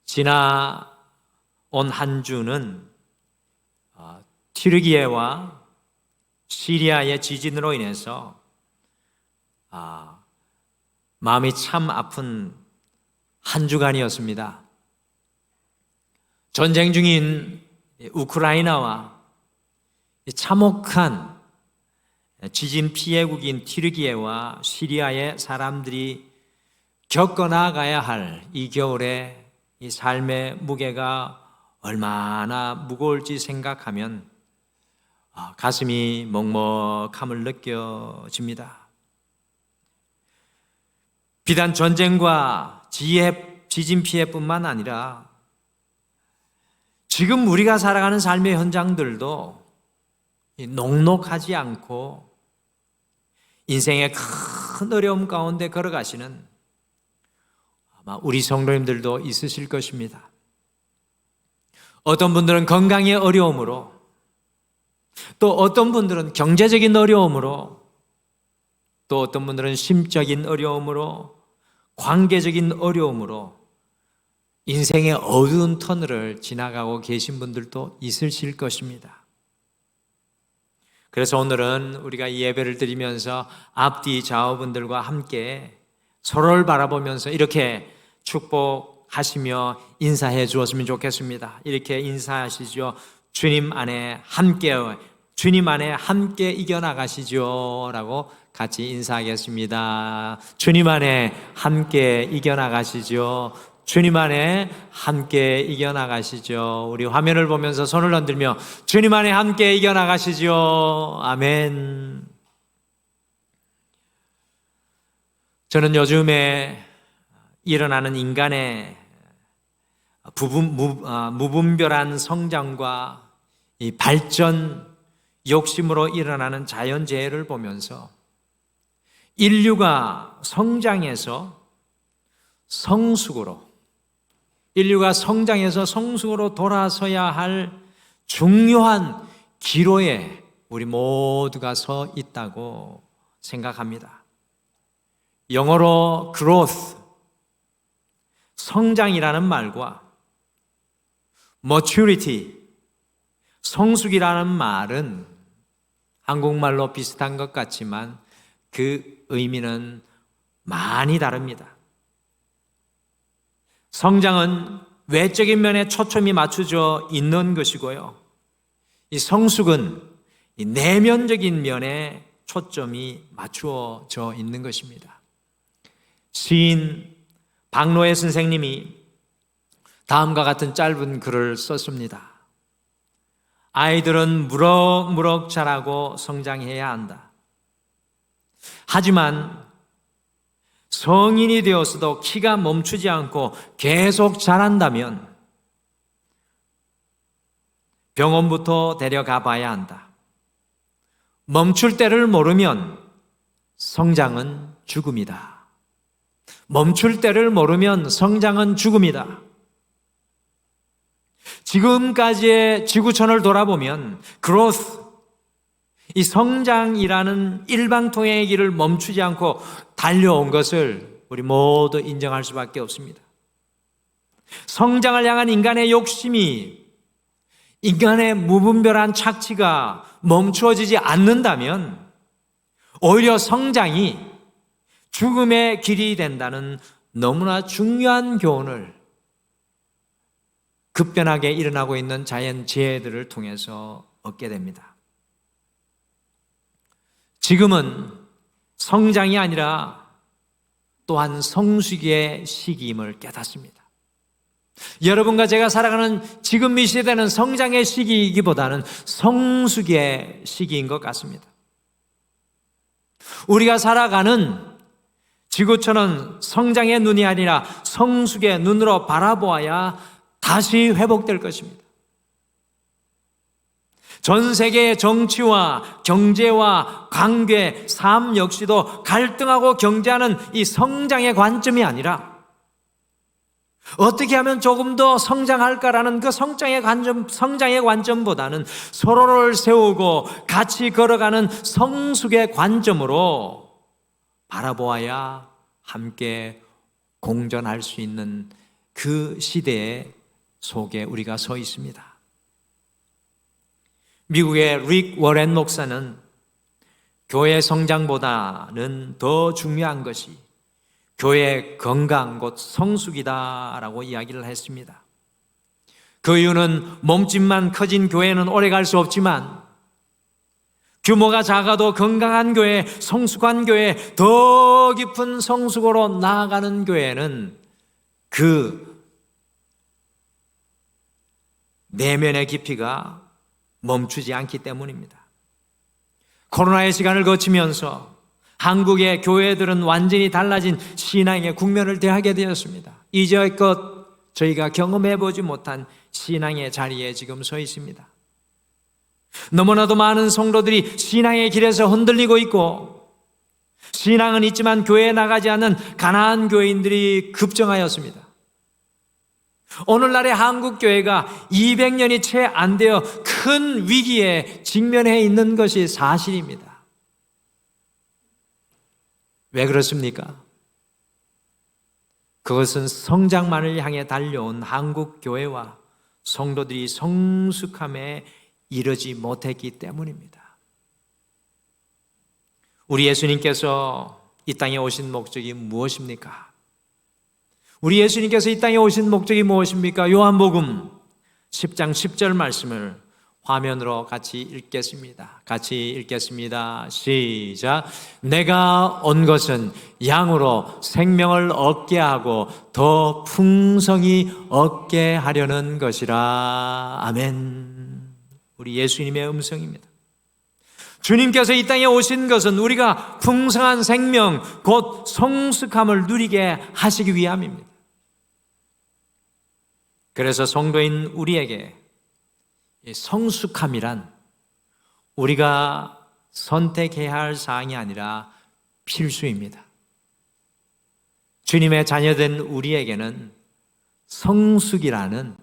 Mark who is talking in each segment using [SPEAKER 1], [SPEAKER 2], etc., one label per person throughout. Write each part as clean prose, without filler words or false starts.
[SPEAKER 1] 지나온 한 주는 튀르기예와 시리아의 지진으로 인해서 마음이 참 아픈 한 주간이었습니다. 전쟁 중인 우크라이나와 참혹한 지진 피해국인 튀르기예와 시리아의 사람들이 겪어 나가야 할 이 겨울에 이 삶의 무게가 얼마나 무거울지 생각하면 가슴이 먹먹함을 느껴집니다. 비단 전쟁과 지진 피해뿐만 아니라 지금 우리가 살아가는 삶의 현장들도 녹록하지 않고 인생의 큰 어려움 가운데 걸어가시는 아마 우리 성도님들도 있으실 것입니다. 어떤 분들은 건강의 어려움으로, 또 어떤 분들은 경제적인 어려움으로, 또 어떤 분들은 심적인 어려움으로, 관계적인 어려움으로 인생의 어두운 터널을 지나가고 계신 분들도 있으실 것입니다. 그래서 오늘은 우리가 이 예배를 드리면서 앞뒤 좌우분들과 함께 서로를 바라보면서 이렇게 축복하시며 인사해 주었으면 좋겠습니다. 이렇게 인사하시죠. 주님 안에 함께 이겨나가시죠 라고 같이 인사하겠습니다. 주님 안에 함께 이겨나가시죠. 주님 안에 함께 이겨나가시죠. 우리 화면을 보면서 손을 흔들며 주님 안에 함께 이겨나가시죠. 아멘. 저는 요즘에 일어나는 인간의 무분별한 성장과 이 발전, 욕심으로 일어나는 자연재해를 보면서 인류가 성장해서 성숙으로 돌아서야 할 중요한 기로에 우리 모두가 서 있다고 생각합니다. 영어로 growth, 성장이라는 말과 maturity, 성숙이라는 말은 한국말로 비슷한 것 같지만 그 의미는 많이 다릅니다. 성장은 외적인 면에 초점이 맞춰져 있는 것이고요. 이 성숙은 이 내면적인 면에 초점이 맞추어져 있는 것입니다. 시인 박노해 선생님이 다음과 같은 짧은 글을 썼습니다. 아이들은 무럭무럭 자라고 성장해야 한다. 하지만 성인이 되었어도 키가 멈추지 않고 계속 자란다면 병원부터 데려가 봐야 한다. 멈출 때를 모르면 성장은 죽음이다. 멈출 때를 모르면 성장은 죽음이다. 지금까지의 지구촌을 돌아보면 growth, 이 성장이라는 일방통행의 길을 멈추지 않고 달려온 것을 우리 모두 인정할 수밖에 없습니다. 성장을 향한 인간의 욕심이, 인간의 무분별한 착취가 멈추어지지 않는다면 오히려 성장이 죽음의 길이 된다는 너무나 중요한 교훈을 급변하게 일어나고 있는 자연재해들을 통해서 얻게 됩니다. 지금은 성장이 아니라 또한 성숙의 시기임을 깨닫습니다. 여러분과 제가 살아가는 지금 이 시대는 성장의 시기이기보다는 성숙의 시기인 것 같습니다. 우리가 살아가는 지구촌은 성장의 눈이 아니라 성숙의 눈으로 바라보아야 다시 회복될 것입니다. 전 세계의 정치와 경제와 관계, 삶 역시도 갈등하고 경쟁하는 이 성장의 관점이 아니라 어떻게 하면 조금 더 성장할까라는 그 성장의 관점보다는 서로를 세우고 같이 걸어가는 성숙의 관점으로 바라보아야 함께 공존할 수 있는 그 시대 속에 우리가 서 있습니다. 미국의 릭 워렌 목사는 교회 성장보다는 더 중요한 것이 교회 건강 곧 성숙이다라고 이야기를 했습니다. 그 이유는 몸집만 커진 교회는 오래 갈 수 없지만 규모가 작아도 건강한 교회, 성숙한 교회, 더 깊은 성숙으로 나아가는 교회는 그 내면의 깊이가 멈추지 않기 때문입니다. 코로나의 시간을 거치면서 한국의 교회들은 완전히 달라진 신앙의 국면을 대하게 되었습니다. 이제껏 저희가 경험해보지 못한 신앙의 자리에 지금 서 있습니다. 너무나도 많은 성도들이 신앙의 길에서 흔들리고 있고, 신앙은 있지만 교회에 나가지 않는 가난한 교인들이 급증하였습니다. 오늘날의 한국 교회가 200년이 채 안 되어 큰 위기에 직면해 있는 것이 사실입니다. 왜 그렇습니까? 그것은 성장만을 향해 달려온 한국 교회와 성도들이 성숙함에 이르지 못했기 때문입니다. 우리 예수님께서 이 땅에 오신 목적이 무엇입니까? 우리 예수님께서 이 땅에 오신 목적이 무엇입니까? 요한복음 10장 10절 말씀을 화면으로 같이 읽겠습니다. 같이 읽겠습니다. 시작. 내가 온 것은 양으로 생명을 얻게 하고 더 풍성히 얻게 하려는 것이라. 아멘. 우리 예수님의 음성입니다. 주님께서 이 땅에 오신 것은 우리가 풍성한 생명, 곧 성숙함을 누리게 하시기 위함입니다. 그래서 성도인 우리에게 성숙함이란 우리가 선택해야 할 사항이 아니라 필수입니다. 주님의 자녀된 우리에게는 성숙이라는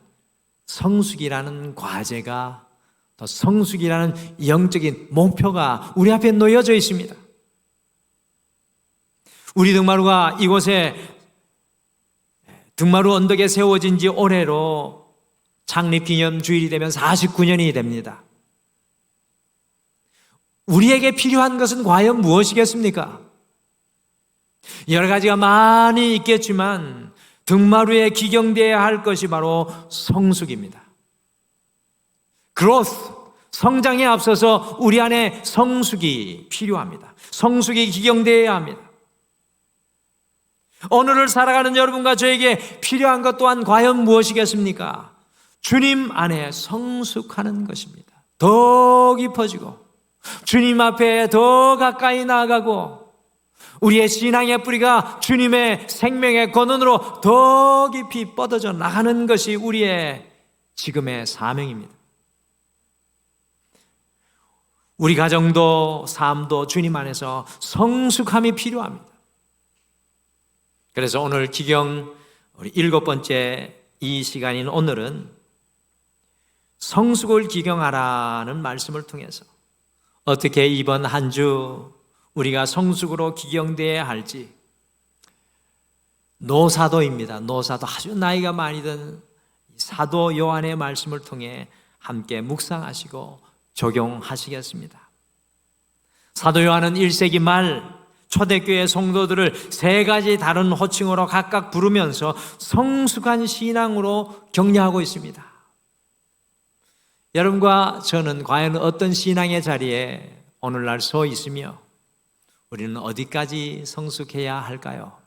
[SPEAKER 1] 과제가, 더 성숙이라는 영적인 목표가 우리 앞에 놓여져 있습니다. 우리 등마루가 이곳에 등마루 언덕에 세워진 지 올해로 창립기념 주일이 되면 49년이 됩니다. 우리에게 필요한 것은 과연 무엇이겠습니까? 여러 가지가 많이 있겠지만 등마루에 기경되어야 할 것이 바로 성숙입니다. growth, 성장에 앞서서 우리 안에 성숙이 필요합니다. 성숙이 기경되어야 합니다. 오늘을 살아가는 여러분과 저에게 필요한 것 또한 과연 무엇이겠습니까? 주님 안에 성숙하는 것입니다. 더 깊어지고 주님 앞에 더 가까이 나아가고 우리의 신앙의 뿌리가 주님의 생명의 권원으로 더 깊이 뻗어져 나가는 것이 우리의 지금의 사명입니다. 우리 가정도 삶도 주님 안에서 성숙함이 필요합니다. 그래서 오늘 기경 우리 7번째 이 시간인 오늘은 성숙을 기경하라는 말씀을 통해서 어떻게 이번 한 주 우리가 성숙으로 기경되어야 할지, 노사도입니다. 노사도, 아주 나이가 많이 든 사도 요한의 말씀을 통해 함께 묵상하시고 적용하시겠습니다. 사도 요한은 1세기 말 초대교회 성도들을 3가지 다른 호칭으로 각각 부르면서 성숙한 신앙으로 격려하고 있습니다. 여러분과 저는 과연 어떤 신앙의 자리에 오늘날 서 있으며 우리는 어디까지 성숙해야 할까요?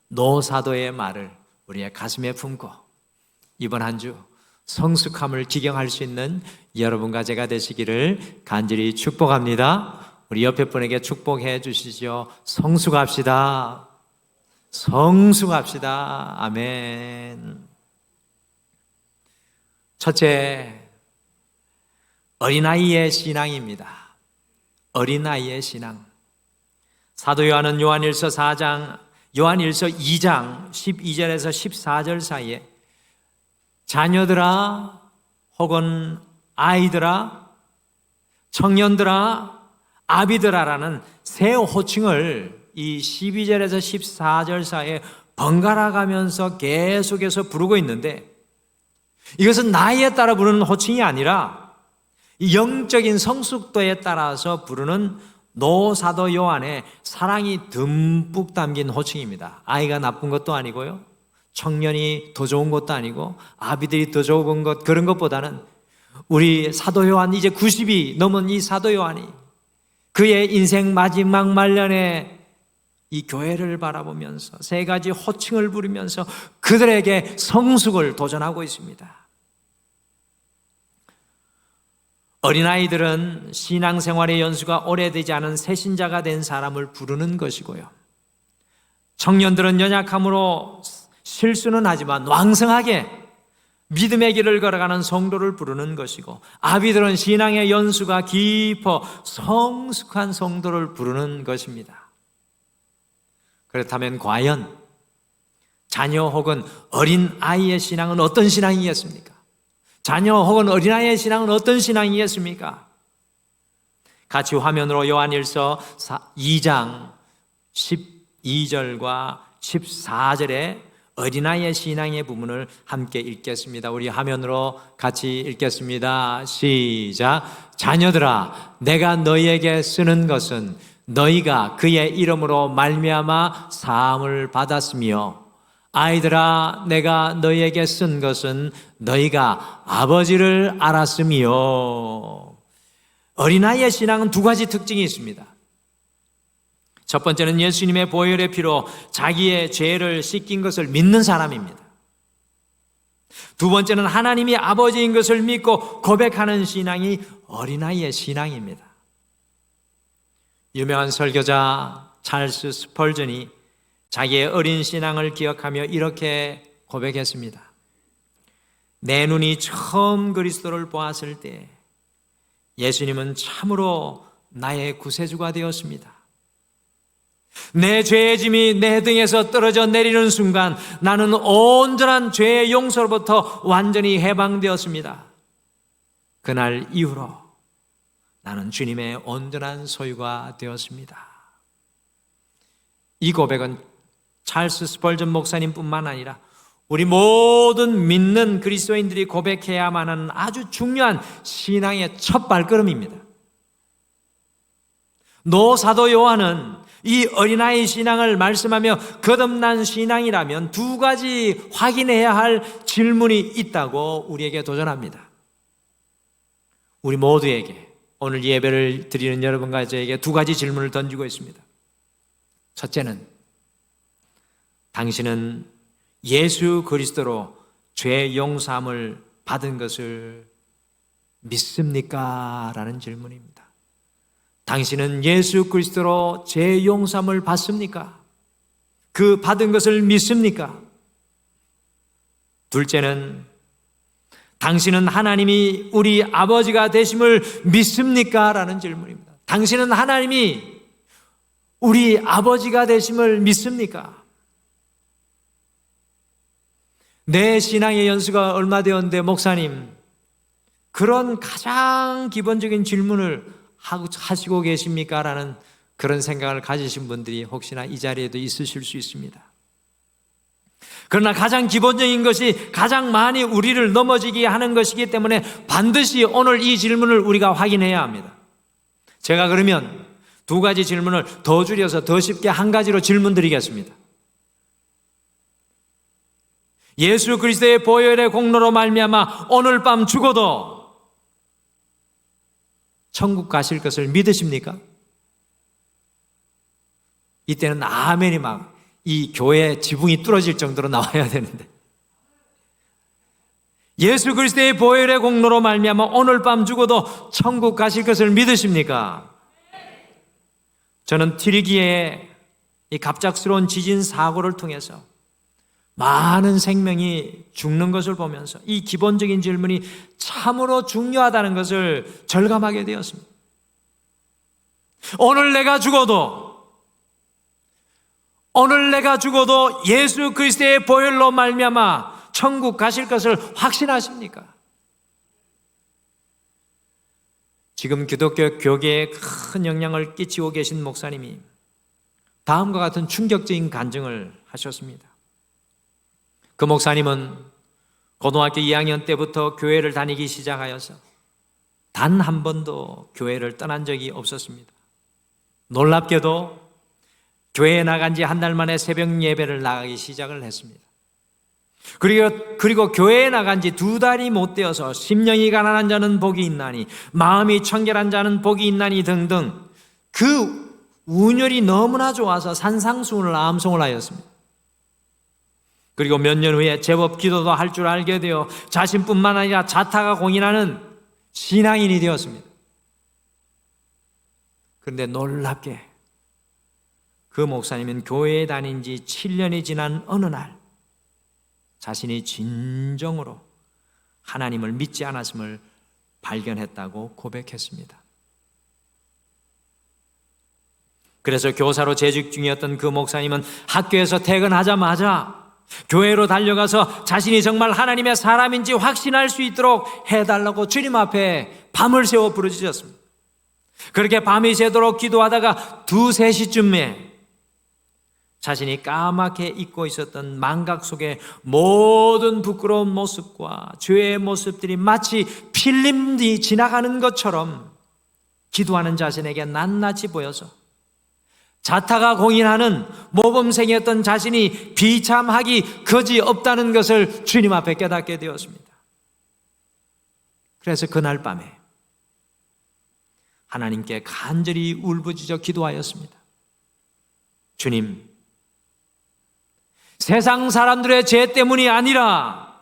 [SPEAKER 1] 노사도의 말을 우리의 가슴에 품고 이번 한 주 성숙함을 기경할 수 있는 여러분과 제가 되시기를 간절히 축복합니다. 우리 옆에 분에게 축복해 주시죠. 성숙합시다. 성숙합시다. 아멘. 첫째, 어린아이의 신앙입니다. 어린아이의 신앙. 사도 요한은 요한일서 2장 12절에서 14절 사이에 자녀들아 혹은 아이들아 청년들아 아비들아라는 세 호칭을 이 12절에서 14절 사이에 번갈아 가면서 계속해서 부르고 있는데, 이것은 나이에 따라 부르는 호칭이 아니라 영적인 성숙도에 따라서 부르는 노사도 요한의 사랑이 듬뿍 담긴 호칭입니다. 아이가 나쁜 것도 아니고요, 청년이 더 좋은 것도 아니고, 아비들이 더 좋은 것, 그런 것보다는 우리 사도 요한, 이제 90이 넘은 이 사도 요한이 그의 인생 마지막 말년에 이 교회를 바라보면서 세 가지 호칭을 부르면서 그들에게 성숙을 도전하고 있습니다. 어린아이들은 신앙생활의 연수가 오래되지 않은 새신자가 된 사람을 부르는 것이고요, 청년들은 연약함으로 실수는 하지만 왕성하게 믿음의 길을 걸어가는 성도를 부르는 것이고, 아비들은 신앙의 연수가 깊어 성숙한 성도를 부르는 것입니다. 그렇다면 과연 자녀 혹은 어린아이의 신앙은 어떤 신앙이겠습니까? 자녀 혹은 어린아이의 신앙은 어떤 신앙이겠습니까? 같이 화면으로 요한일서 2장 12절과 14절에 어린아이의 신앙의 부분을 함께 읽겠습니다. 우리 화면으로 같이 읽겠습니다. 시작. 자녀들아, 내가 너희에게 쓰는 것은 너희가 그의 이름으로 말미암아 사함을 받았으며, 아이들아, 내가 너희에게 쓴 것은 너희가 아버지를 알았으며. 어린아이의 신앙은 두 가지 특징이 있습니다. 첫 번째는 예수님의 보혈의 피로 자기의 죄를 씻긴 것을 믿는 사람입니다. 두 번째는 하나님이 아버지인 것을 믿고 고백하는 신앙이 어린아이의 신앙입니다. 유명한 설교자 찰스 스펄전이 자기의 어린 신앙을 기억하며 이렇게 고백했습니다. 내 눈이 처음 그리스도를 보았을 때 예수님은 참으로 나의 구세주가 되었습니다. 내 죄의 짐이 내 등에서 떨어져 내리는 순간 나는 온전한 죄의 용서로부터 완전히 해방되었습니다. 그날 이후로 나는 주님의 온전한 소유가 되었습니다. 이 고백은 찰스 스펄전 목사님뿐만 아니라 우리 모든 믿는 그리스도인들이 고백해야만 하는 아주 중요한 신앙의 첫 발걸음입니다. 노사도 요한은 이 어린아이 신앙을 말씀하며 거듭난 신앙이라면 두 가지 확인해야 할 질문이 있다고 우리에게 도전합니다. 우리 모두에게, 오늘 예배를 드리는 여러분과 저에게 두 가지 질문을 던지고 있습니다. 첫째는, 당신은 예수 그리스도로 죄 용서함을 받은 것을 믿습니까? 라는 질문입니다. 당신은 예수 그리스도로 죄 용서함을 받습니까? 그 받은 것을 믿습니까? 둘째는, 당신은 하나님이 우리 아버지가 되심을 믿습니까? 라는 질문입니다. 당신은 하나님이 우리 아버지가 되심을 믿습니까? 내 신앙의 연수가 얼마 되었는데 목사님, 그런 가장 기본적인 질문을 하시고 계십니까? 라는 그런 생각을 가지신 분들이 혹시나 이 자리에도 있으실 수 있습니다. 그러나 가장 기본적인 것이 가장 많이 우리를 넘어지게 하는 것이기 때문에 반드시 오늘 이 질문을 우리가 확인해야 합니다. 제가 그러면 두 가지 질문을 더 줄여서 더 쉽게 한 가지로 질문 드리겠습니다. 예수 그리스도의 보혈의 공로로 말미암아 오늘 밤 죽어도 천국 가실 것을 믿으십니까? 이때는 아멘이 막 이 교회 지붕이 뚫어질 정도로 나와야 되는데, 예수 그리스도의 보혈의 공로로 말미암아 오늘 밤 죽어도 천국 가실 것을 믿으십니까? 저는 튀르기예의 이 갑작스러운 지진 사고를 통해서 많은 생명이 죽는 것을 보면서 이 기본적인 질문이 참으로 중요하다는 것을 절감하게 되었습니다. 오늘 내가 죽어도 예수 그리스도의 보혈로 말미암아 천국 가실 것을 확신하십니까? 지금 기독교 교계에 큰 영향을 끼치고 계신 목사님이 다음과 같은 충격적인 간증을 하셨습니다. 그 목사님은 고등학교 2학년 때부터 교회를 다니기 시작하여서 단 한 번도 교회를 떠난 적이 없었습니다. 놀랍게도 교회에 나간 지 한 달 만에 새벽 예배를 나가기 시작을 했습니다. 그리고 교회에 나간 지 2달이 못 되어서 심령이 가난한 자는 복이 있나니 마음이 청결한 자는 복이 있나니 등등 그 운율이 너무나 좋아서 산상수훈을 암송을 하였습니다. 그리고 몇 년 후에 제법 기도도 할 줄 알게 되어 자신뿐만 아니라 자타가 공인하는 신앙인이 되었습니다. 그런데 놀랍게 그 목사님은 교회에 다닌 지 7년이 지난 어느 날 자신이 진정으로 하나님을 믿지 않았음을 발견했다고 고백했습니다. 그래서 교사로 재직 중이었던 그 목사님은 학교에서 퇴근하자마자 교회로 달려가서 자신이 정말 하나님의 사람인지 확신할 수 있도록 해달라고 주님 앞에 밤을 새워 부르짖었습니다. 그렇게 밤이 새도록 기도하다가 2, 3시쯤에 자신이 까맣게 잊고 있었던 망각 속에 모든 부끄러운 모습과 죄의 모습들이 마치 필름이 지나가는 것처럼 기도하는 자신에게 낱낱이 보여서 자타가 공인하는 모범생이었던 자신이 비참하기 그지없다는 것을 주님 앞에 깨닫게 되었습니다. 그래서 그날 밤에 하나님께 간절히 울부짖어 기도하였습니다. 주님, 세상 사람들의 죄 때문이 아니라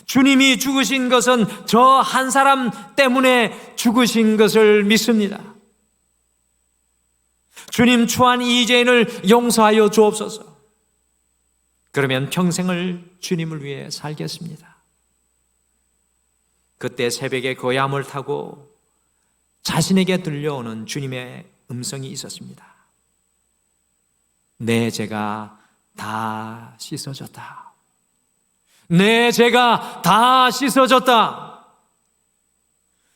[SPEAKER 1] 주님이 죽으신 것은 저 한 사람 때문에 죽으신 것을 믿습니다. 주님, 추한 이 죄인을 용서하여 주옵소서. 그러면 평생을 주님을 위해 살겠습니다. 그때 새벽에 고야함을 타고 자신에게 들려오는 주님의 음성이 있었습니다. 내 죄가 다 씻어졌다. 내 죄가 다 씻어졌다.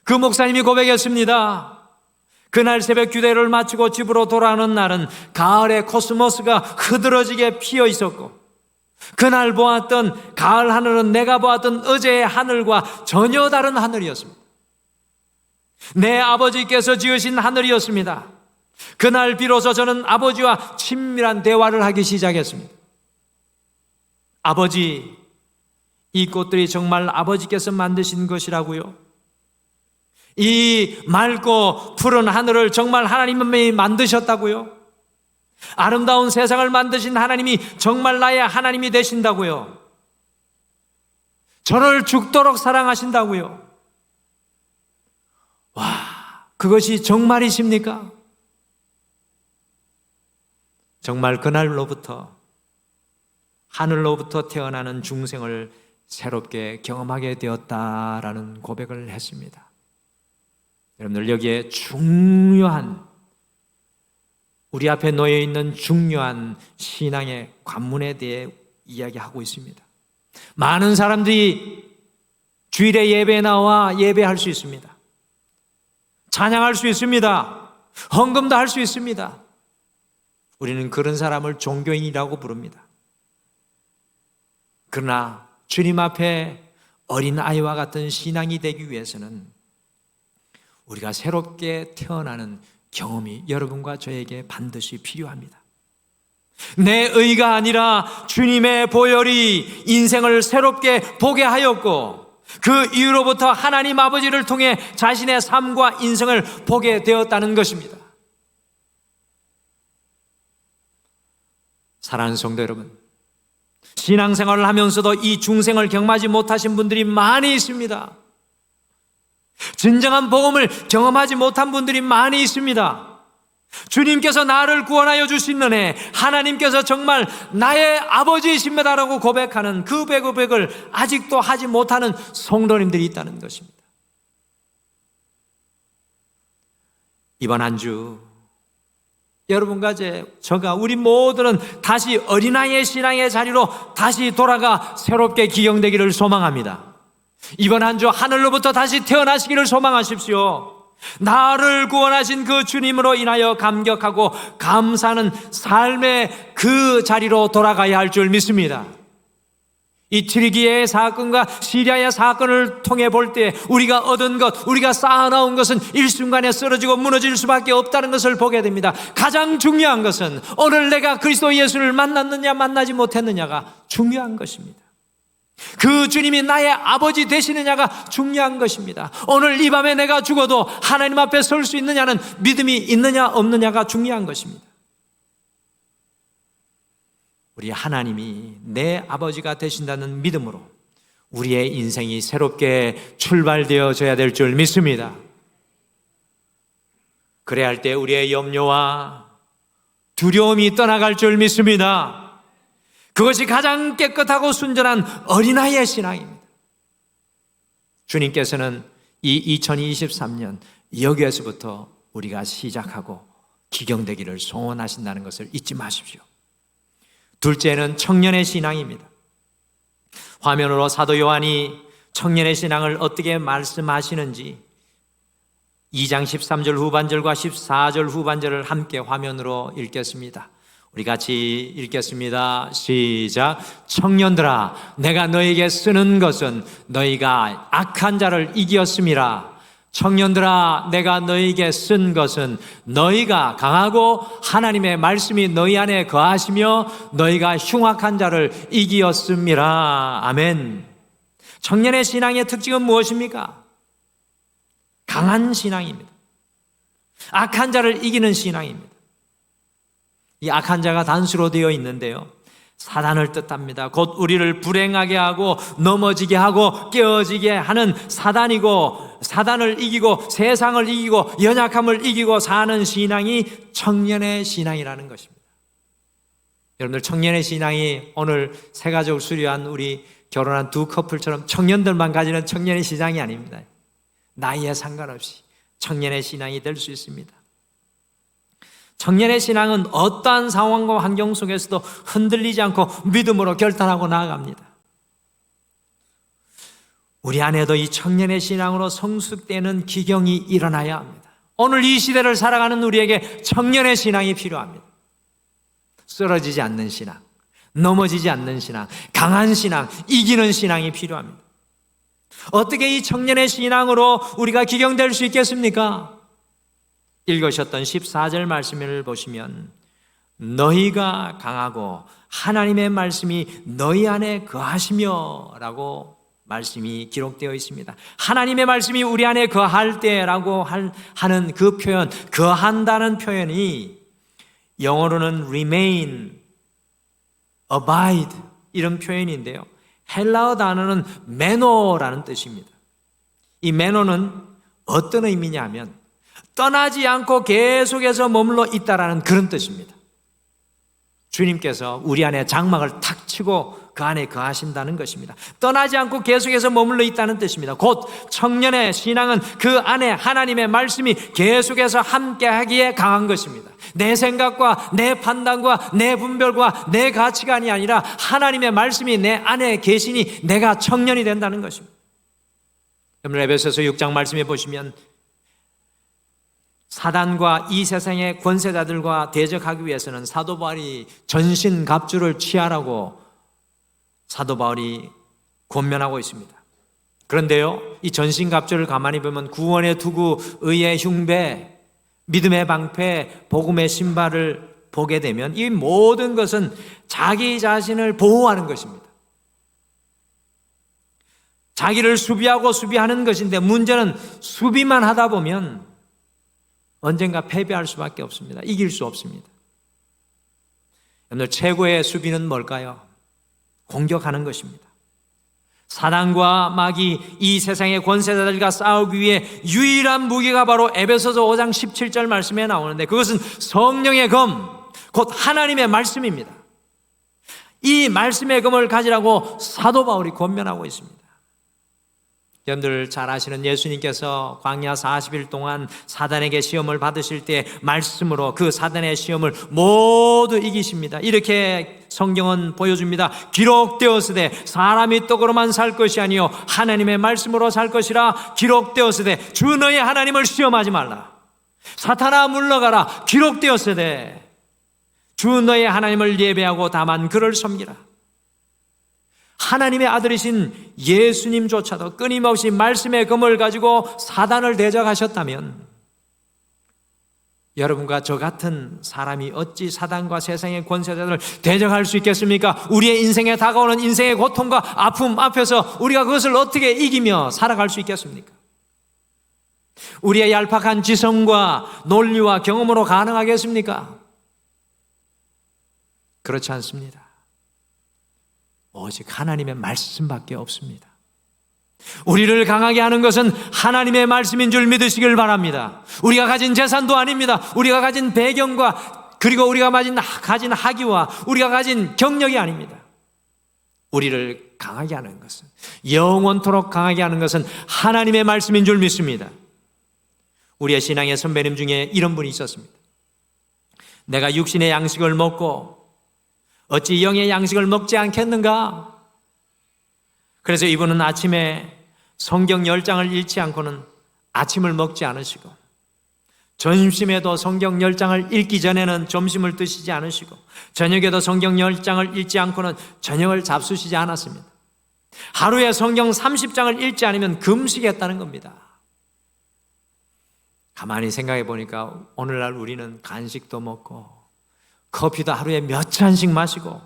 [SPEAKER 1] 그 목사님이 고백했습니다. 그날 새벽 규대를 마치고 집으로 돌아오는 날은 가을의 코스모스가 흐드러지게 피어 있었고 그날 보았던 가을 하늘은 내가 보았던 어제의 하늘과 전혀 다른 하늘이었습니다. 내 아버지께서 지으신 하늘이었습니다. 그날 비로소 저는 아버지와 친밀한 대화를 하기 시작했습니다. 아버지, 이 꽃들이 정말 아버지께서 만드신 것이라고요? 이 맑고 푸른 하늘을 정말 하나님이 만드셨다고요? 아름다운 세상을 만드신 하나님이 정말 나의 하나님이 되신다고요? 저를 죽도록 사랑하신다고요? 와, 그것이 정말이십니까? 정말 그날로부터 하늘로부터 태어나는 중생을 새롭게 경험하게 되었다라는 고백을 했습니다. 여러분들, 여기에 중요한, 우리 앞에 놓여 있는 중요한 신앙의 관문에 대해 이야기하고 있습니다. 많은 사람들이 주일에 예배에 나와 예배할 수 있습니다. 찬양할 수 있습니다. 헌금도 할 수 있습니다. 우리는 그런 사람을 종교인이라고 부릅니다. 그러나 주님 앞에 어린아이와 같은 신앙이 되기 위해서는 우리가 새롭게 태어나는 경험이 여러분과 저에게 반드시 필요합니다. 내 의가 아니라 주님의 보혈이 인생을 새롭게 보게 하였고 그 이후로부터 하나님 아버지를 통해 자신의 삶과 인생을 보게 되었다는 것입니다. 사랑하는 성도 여러분, 신앙생활을 하면서도 이 중생을 경험하지 못하신 분들이 많이 있습니다. 진정한 복음을 경험하지 못한 분들이 많이 있습니다. 주님께서 나를 구원하여 주신 은혜, 하나님께서 정말 나의 아버지이십니다라고 고백하는 그 고백을 아직도 하지 못하는 성도님들이 있다는 것입니다. 이번 한 주 여러분과 저가 우리 모두는 다시 어린아이의 신앙의 자리로 다시 돌아가 새롭게 기용되기를 소망합니다. 이번 한 주 하늘로부터 다시 태어나시기를 소망하십시오. 나를 구원하신 그 주님으로 인하여 감격하고 감사하는 삶의 그 자리로 돌아가야 할 줄 믿습니다. 이 튀르기야의 사건과 시리아의 사건을 통해 볼 때 우리가 얻은 것, 우리가 쌓아놓은 것은 일순간에 쓰러지고 무너질 수밖에 없다는 것을 보게 됩니다. 가장 중요한 것은 오늘 내가 그리스도 예수를 만났느냐 만나지 못했느냐가 중요한 것입니다. 그 주님이 나의 아버지 되시느냐가 중요한 것입니다. 오늘 이 밤에 내가 죽어도 하나님 앞에 설 수 있느냐는 믿음이 있느냐 없느냐가 중요한 것입니다. 우리 하나님이 내 아버지가 되신다는 믿음으로 우리의 인생이 새롭게 출발되어져야 될 줄 믿습니다. 그래야 할 때 우리의 염려와 두려움이 떠나갈 줄 믿습니다. 그것이 가장 깨끗하고 순전한 어린아이의 신앙입니다. 주님께서는 이 2023년 여기에서부터 우리가 시작하고 기경되기를 소원하신다는 것을 잊지 마십시오. 둘째는 청년의 신앙입니다. 화면으로 사도 요한이 청년의 신앙을 어떻게 말씀하시는지 2장 13절 후반절과 14절 후반절을 함께 화면으로 읽겠습니다. 우리 같이 읽겠습니다. 시작. 청년들아, 내가 너에게 쓰는 것은 너희가 악한 자를 이기었음이라. 청년들아, 내가 너희에게 쓴 것은 너희가 강하고 하나님의 말씀이 너희 안에 거하시며 너희가 흉악한 자를 이기었음이라. 아멘. 청년의 신앙의 특징은 무엇입니까? 강한 신앙입니다. 악한 자를 이기는 신앙입니다. 이 악한 자가 단수로 되어 있는데요, 사단을 뜻합니다. 곧 우리를 불행하게 하고 넘어지게 하고 깨어지게 하는 사단이고, 사단을 이기고 세상을 이기고 연약함을 이기고 사는 신앙이 청년의 신앙이라는 것입니다. 여러분들, 청년의 신앙이 오늘 새가족 수료한 우리 결혼한 두 커플처럼 청년들만 가지는 청년의 신앙이 아닙니다. 나이에 상관없이 청년의 신앙이 될 수 있습니다. 청년의 신앙은 어떠한 상황과 환경 속에서도 흔들리지 않고 믿음으로 결단하고 나아갑니다. 우리 안에도 이 청년의 신앙으로 성숙되는 기경이 일어나야 합니다. 오늘 이 시대를 살아가는 우리에게 청년의 신앙이 필요합니다. 쓰러지지 않는 신앙, 넘어지지 않는 신앙, 강한 신앙, 이기는 신앙이 필요합니다. 어떻게 이 청년의 신앙으로 우리가 기경될 수 있겠습니까? 읽으셨던 14절 말씀을 보시면 너희가 강하고 하나님의 말씀이 너희 안에 거하시며 라고 말씀이 기록되어 있습니다. 하나님의 말씀이 우리 안에 거할 때라고 하는 그 표현, 거한다는 표현이 영어로는 remain, abide 이런 표현인데요, 헬라어 단어는 메노라는 뜻입니다. 이 메노는 어떤 의미냐 하면 떠나지 않고 계속해서 머물러 있다라는 그런 뜻입니다. 주님께서 우리 안에 장막을 탁 치고 그 안에 거하신다는 것입니다. 떠나지 않고 계속해서 머물러 있다는 뜻입니다. 곧 청년의 신앙은 그 안에 하나님의 말씀이 계속해서 함께하기에 강한 것입니다. 내 생각과 내 판단과 내 분별과 내 가치관이 아니라 하나님의 말씀이 내 안에 계시니 내가 청년이 된다는 것입니다. 여러분, 에베소서 6장 말씀해 보시면 사단과 이 세상의 권세자들과 대적하기 위해서는 사도 바울이 전신갑주를 취하라고 사도 바울이 권면하고 있습니다. 그런데요, 이 전신갑주를 가만히 보면 구원의 투구, 의의 흉배, 믿음의 방패, 복음의 신발을 보게 되면 이 모든 것은 자기 자신을 보호하는 것입니다. 자기를 수비하고 수비하는 것인데 문제는 수비만 하다 보면 언젠가 패배할 수밖에 없습니다. 이길 수 없습니다. 여러분들, 최고의 수비는 뭘까요? 공격하는 것입니다. 사단과 마귀, 이 세상의 권세자들과 싸우기 위해 유일한 무기가 바로 에베소서 5장 17절 말씀에 나오는데 그것은 성령의 검, 곧 하나님의 말씀입니다. 이 말씀의 검을 가지라고 사도 바울이 권면하고 있습니다. 여러분들 잘 아시는 예수님께서 광야 40일 동안 사단에게 시험을 받으실 때 말씀으로 그 사단의 시험을 모두 이기십니다. 이렇게 성경은 보여줍니다. 기록되었으되 사람이 떡으로만 살 것이 아니요 하나님의 말씀으로 살 것이라. 기록되었으되 주 너의 하나님을 시험하지 말라. 사탄아 물러가라. 기록되었으되 주 너의 하나님을 예배하고 다만 그를 섬기라. 하나님의 아들이신 예수님조차도 끊임없이 말씀의 검을 가지고 사단을 대적하셨다면 여러분과 저 같은 사람이 어찌 사단과 세상의 권세자들을 대적할 수 있겠습니까? 우리의 인생에 다가오는 인생의 고통과 아픔 앞에서 우리가 그것을 어떻게 이기며 살아갈 수 있겠습니까? 우리의 얄팍한 지성과 논리와 경험으로 가능하겠습니까? 그렇지 않습니다. 오직 하나님의 말씀밖에 없습니다. 우리를 강하게 하는 것은 하나님의 말씀인 줄 믿으시길 바랍니다. 우리가 가진 재산도 아닙니다. 우리가 가진 배경과 그리고 우리가 가진 학위와 우리가 가진 경력이 아닙니다. 우리를 강하게 하는 것은, 영원토록 강하게 하는 것은 하나님의 말씀인 줄 믿습니다. 우리의 신앙의 선배님 중에 이런 분이 있었습니다. 내가 육신의 양식을 먹고 어찌 영의 양식을 먹지 않겠는가? 그래서 이분은 아침에 성경 10장을 읽지 않고는 아침을 먹지 않으시고, 점심에도 성경 10장을 읽기 전에는 점심을 드시지 않으시고, 저녁에도 성경 10장을 읽지 않고는 저녁을 잡수시지 않았습니다. 하루에 성경 30장을 읽지 않으면 금식했다는 겁니다. 가만히 생각해 보니까 오늘날 우리는 간식도 먹고 커피도 하루에 몇 잔씩 마시고,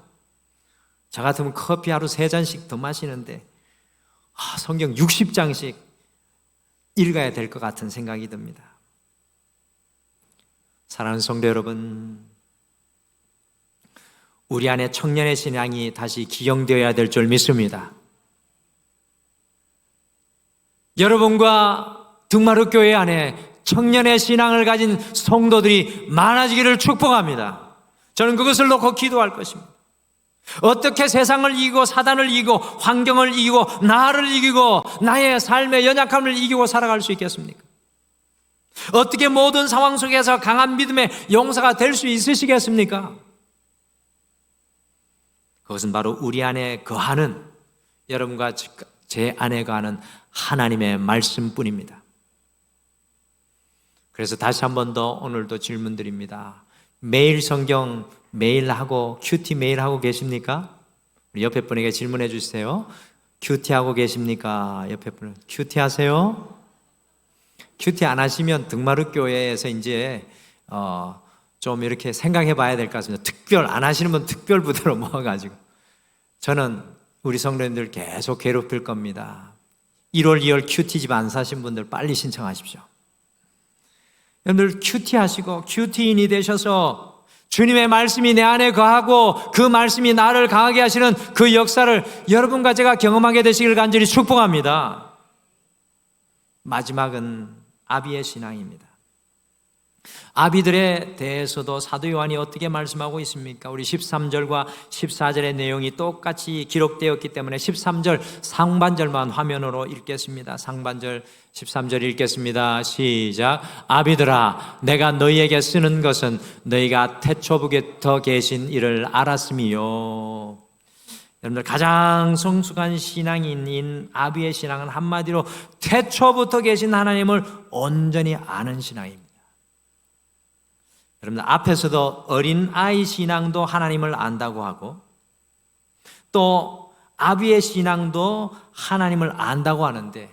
[SPEAKER 1] 저 같으면 커피 하루 3잔씩 더 마시는데 성경 60장씩 읽어야 될 것 같은 생각이 듭니다. 사랑하는 성도 여러분, 우리 안에 청년의 신앙이 다시 기용되어야 될 줄 믿습니다. 여러분과 등마룻교회 안에 청년의 신앙을 가진 성도들이 많아지기를 축복합니다. 저는 그것을 놓고 기도할 것입니다. 어떻게 세상을 이기고 사단을 이기고 환경을 이기고 나를 이기고 나의 삶의 연약함을 이기고 살아갈 수 있겠습니까? 어떻게 모든 상황 속에서 강한 믿음의 용사가 될 수 있으시겠습니까? 그것은 바로 우리 안에 거하는, 여러분과 제 안에 거하는 하나님의 말씀뿐입니다. 그래서 다시 한 번 더 오늘도 질문 드립니다. 매일 성경 매일 하고 큐티 매일 하고 계십니까? 우리 옆에 분에게 질문해 주세요. 큐티 하고 계십니까? 옆에 분 큐티 하세요? 큐티 안 하시면 등마룻교회에서 이제 좀 이렇게 생각해 봐야 될 것 같습니다. 특별 안 하시는 분 특별 부대로 모아가지고 저는 우리 성도님들 계속 괴롭힐 겁니다. 1월 2월 큐티집 안 사신 분들 빨리 신청하십시오. 여러분들 큐티 하시고 큐티인이 되셔서 주님의 말씀이 내 안에 거하고 그 말씀이 나를 강하게 하시는 그 역사를 여러분과 제가 경험하게 되시길 간절히 축복합니다. 마지막은 아비의 신앙입니다. 아비들에 대해서도 사도 요한이 어떻게 말씀하고 있습니까? 우리 13절과 14절의 내용이 똑같이 기록되었기 때문에 13절 상반절만 화면으로 읽겠습니다. 상반절 13절 읽겠습니다. 시작. 아비들아, 내가 너희에게 쓰는 것은 너희가 태초부터 계신 이를 알았음이요. 여러분들 가장 성숙한 신앙인인 아비의 신앙은 한마디로 태초부터 계신 하나님을 온전히 아는 신앙입니다. 여러분들 앞에서도 어린 아이 신앙도 하나님을 안다고 하고 또 아비의 신앙도 하나님을 안다고 하는데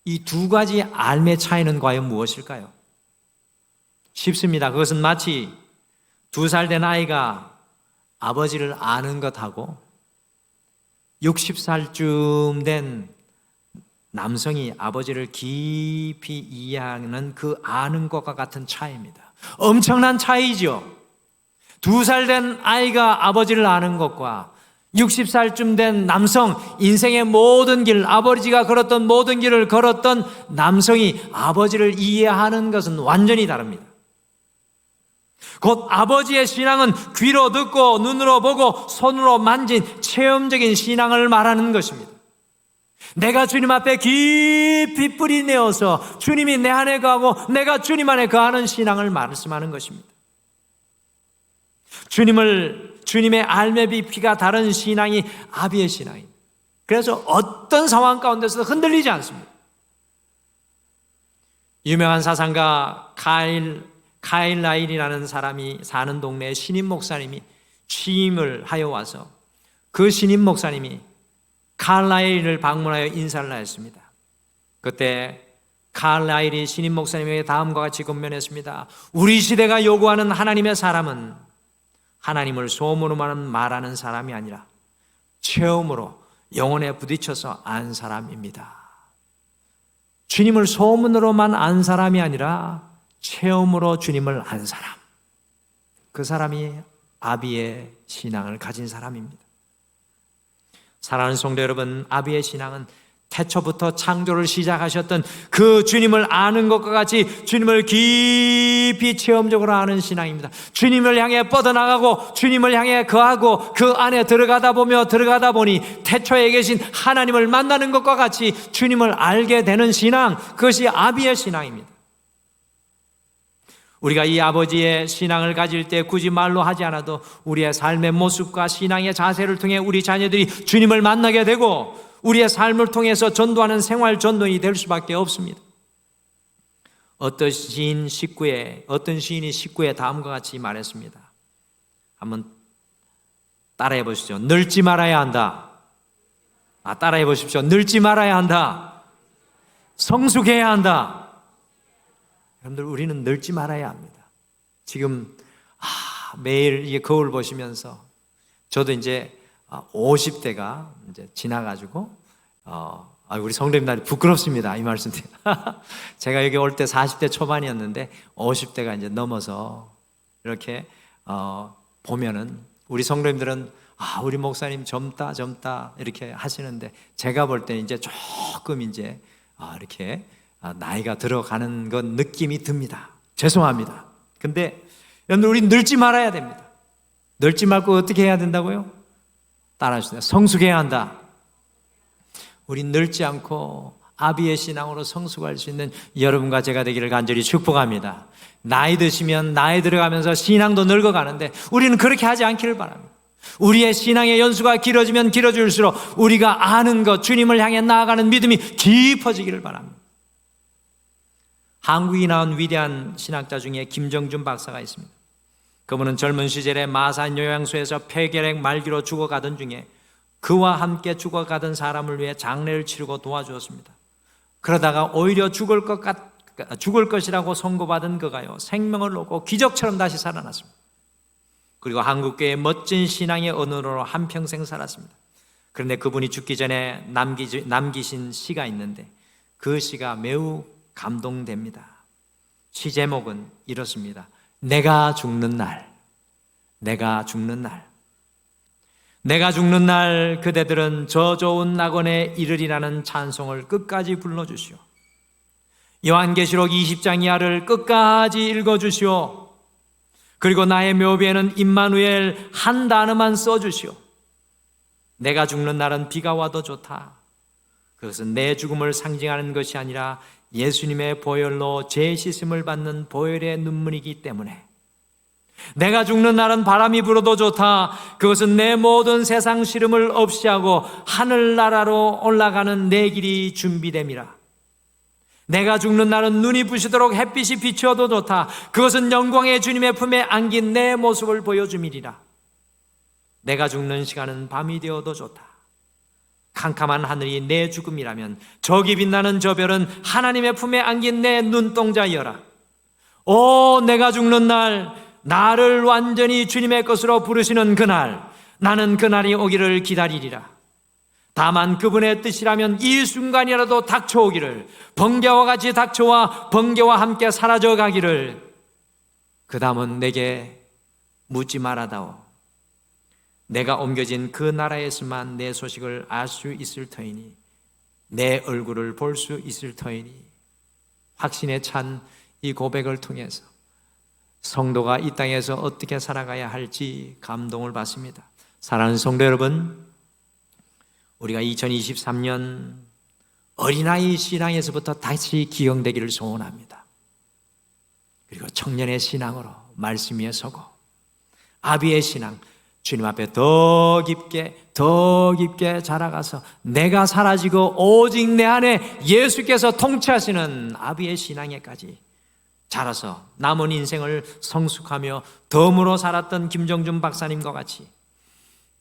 [SPEAKER 1] 이 두 가지 알의 차이는 과연 무엇일까요? 쉽습니다. 그것은 마치 2살 된 아이가 아버지를 아는 것하고 60살쯤 된 남성이 아버지를 깊이 이해하는 그 아는 것과 같은 차이입니다. 엄청난 차이죠. 2살 된 아이가 아버지를 아는 것과 60살쯤 된 남성, 인생의 모든 길, 아버지가 걸었던 모든 길을 걸었던 남성이 아버지를 이해하는 것은 완전히 다릅니다. 곧 아버지의 신앙은 귀로 듣고 눈으로 보고 손으로 만진 체험적인 신앙을 말하는 것입니다. 내가 주님 앞에 깊이 뿌리 내어서 주님이 내 안에 거하고 내가 주님 안에 거하는 신앙을 말씀하는 것입니다. 주님의 알매 깊이가 다른 신앙이 아비의 신앙입니다. 그래서 어떤 상황 가운데서도 흔들리지 않습니다. 유명한 사상가 카일 라일이라는 사람이 사는 동네에 신임 목사님이 취임을 하여 와서 그 신임 목사님이 칼라일을 방문하여 인사를 하였습니다. 그때 칼라일이 신임 목사님에게 다음과 같이 권면했습니다. 우리 시대가 요구하는 하나님의 사람은 하나님을 소문으로만 말하는 사람이 아니라 체험으로 영혼에 부딪혀서 안 사람입니다. 주님을 소문으로만 안 사람이 아니라 체험으로 주님을 안 사람, 그 사람이 아비의 신앙을 가진 사람입니다. 사랑하는 성도 여러분, 아비의 신앙은 태초부터 창조를 시작하셨던 그 주님을 아는 것과 같이 주님을 깊이 체험적으로 아는 신앙입니다. 주님을 향해 뻗어나가고 주님을 향해 거하고 그 안에 들어가다 보니 태초에 계신 하나님을 만나는 것과 같이 주님을 알게 되는 신앙, 그것이 아비의 신앙입니다. 우리가 이 아버지의 신앙을 가질 때 굳이 말로 하지 않아도 우리의 삶의 모습과 신앙의 자세를 통해 우리 자녀들이 주님을 만나게 되고 우리의 삶을 통해서 전도하는 생활 전도인이 될 수밖에 없습니다. 어떤 시인이 19에 다음과 같이 말했습니다. 한번 따라해 보시죠. 늙지 말아야 한다. 따라해 보십시오. 늙지 말아야 한다. 성숙해야 한다. 여러분들, 우리는 늙지 말아야 합니다. 지금 매일 이 거울 보시면서 저도 이제 50대가 이제 지나가지고 우리 성도님들이 부끄럽습니다. 이 말씀. 제가 여기 올 때 40대 초반이었는데 50대가 이제 넘어서 이렇게 보면은 우리 성도님들은 우리 목사님 젊다 이렇게 하시는데 제가 볼 때는 이제 조금 이제 이렇게 나이가 들어가는 건 느낌이 듭니다. 죄송합니다. 근데 여러분, 우리 늙지 말아야 됩니다. 늙지 말고 어떻게 해야 된다고요? 따라하시죠. 성숙해야 한다. 우리 늙지 않고 아비의 신앙으로 성숙할 수 있는 여러분과 제가 되기를 간절히 축복합니다. 나이 드시면 나이 들어가면서 신앙도 늙어가는데 우리는 그렇게 하지 않기를 바랍니다. 우리의 신앙의 연수가 길어지면 길어질수록 우리가 아는 것, 주님을 향해 나아가는 믿음이 깊어지기를 바랍니다. 한국이 나온 위대한 신학자 중에 김정준 박사가 있습니다. 그분은 젊은 시절에 마산 요양소에서 폐결핵 말기로 죽어가던 중에 그와 함께 죽어가던 사람을 위해 장례를 치르고 도와주었습니다. 그러다가 오히려 죽을 것이라고 선고받은 그가요, 생명을 얻고 기적처럼 다시 살아났습니다. 그리고 한국교회의 멋진 신앙의 언어로 한평생 살았습니다. 그런데 그분이 죽기 전에 남기신 시가 있는데 그 시가 매우 감동됩니다. 시 제목은 이렇습니다. 내가 죽는 날, 내가 죽는 날. 내가 죽는 날 그대들은 저 좋은 낙원에 이르리라는 찬송을 끝까지 불러주시오. 요한계시록 20장 이하를 끝까지 읽어주시오. 그리고 나의 묘비에는 임마누엘 한 단어만 써주시오. 내가 죽는 날은 비가 와도 좋다. 그것은 내 죽음을 상징하는 것이 아니라 예수님의 보혈로 죄 씻음을 받는 보혈의 눈물이기 때문에. 내가 죽는 날은 바람이 불어도 좋다. 그것은 내 모든 세상 시름을 없이 하고 하늘나라로 올라가는 내 길이 준비됨이라. 내가 죽는 날은 눈이 부시도록 햇빛이 비추어도 좋다. 그것은 영광의 주님의 품에 안긴 내 모습을 보여줌이리라. 내가 죽는 시간은 밤이 되어도 좋다. 캄캄한 하늘이 내 죽음이라면 저기 빛나는 저 별은 하나님의 품에 안긴 내 눈동자여라. 오, 내가 죽는 날, 나를 완전히 주님의 것으로 부르시는 그날, 나는 그날이 오기를 기다리리라. 다만 그분의 뜻이라면 이 순간이라도 닥쳐오기를, 번개와 같이 닥쳐와 번개와 함께 사라져 가기를. 그 다음은 내게 묻지 말아다오. 내가 옮겨진 그 나라에서만 내 소식을 알 수 있을 터이니, 내 얼굴을 볼 수 있을 터이니. 확신에 찬 이 고백을 통해서 성도가 이 땅에서 어떻게 살아가야 할지 감동을 받습니다. 사랑하는 성도 여러분, 우리가 2023년 어린아이 신앙에서부터 다시 기용되기를 소원합니다. 그리고 청년의 신앙으로 말씀 위에 서고 아비의 신앙, 주님 앞에 더 깊게 자라가서 내가 사라지고 오직 내 안에 예수께서 통치하시는 아비의 신앙에까지 자라서 남은 인생을 성숙하며 덤으로 살았던 김정준 박사님과 같이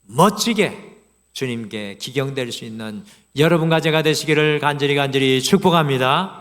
[SPEAKER 1] 멋지게 주님께 기경될 수 있는 여러분과 제가 되시기를 간절히 축복합니다.